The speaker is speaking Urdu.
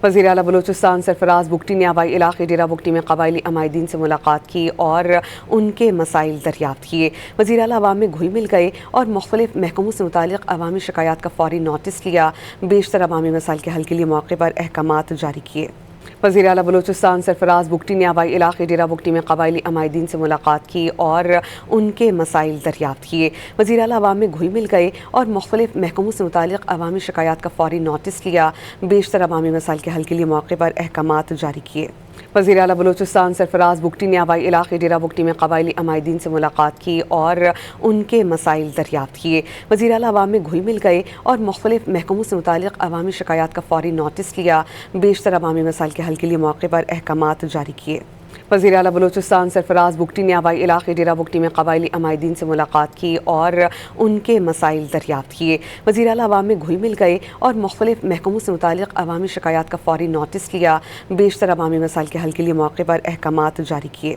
وزیر اعلیٰ بلوچستان سرفراز بگٹی نے آبائی علاقے ڈیرہ بگٹی میں قبائلی عمائدین سے ملاقات کی اور ان کے مسائل دریافت کیے۔ وزیر اعلیٰ عوام میں گھل مل گئے اور مختلف محکموں سے متعلق عوامی شکایات کا فوری نوٹس لیا۔ بیشتر عوامی مسائل کے حل کے لیے موقع پر احکامات جاری کیے۔ وزیر اعلیٰ بلوچستان سرفراز بگٹی نے آبائی علاقے ڈیرہ بگٹی میں قبائلی عمائدین سے ملاقات کی اور ان کے مسائل دریافت کیے۔ وزیر اعلیٰ عوام میں گھل مل گئے اور مختلف محکموں سے متعلق عوامی شکایات کا فوری نوٹس لیا۔ بیشتر عوامی مسائل کے حل کے لیے موقع پر احکامات جاری کیے۔ وزیر اعلیٰ بلوچستان سرفراز بگٹی نے آبائی علاقے ڈیرہ بگٹی میں قبائلی عمائدین سے ملاقات کی اور ان کے مسائل دریافت کیے۔ وزیر اعلیٰ عوام میں گھل مل گئے اور مختلف محکموں سے متعلق عوامی شکایات کا فوری نوٹس لیا۔ بیشتر عوامی مسائل کے حل کے لیے موقع پر احکامات جاری کیے۔ وزیر اعلیٰ بلوچستان سرفراز بگٹی نے آبائی علاقے ڈیرہ بگٹی میں قبائلی عمائدین سے ملاقات کی اور ان کے مسائل دریافت کیے۔ وزیر اعلیٰ عوام میں گھل مل گئے اور مختلف محکموں سے متعلق عوامی شکایات کا فوری نوٹس لیا۔ بیشتر عوامی مسائل کے حل کے لیے موقع پر احکامات جاری کیے۔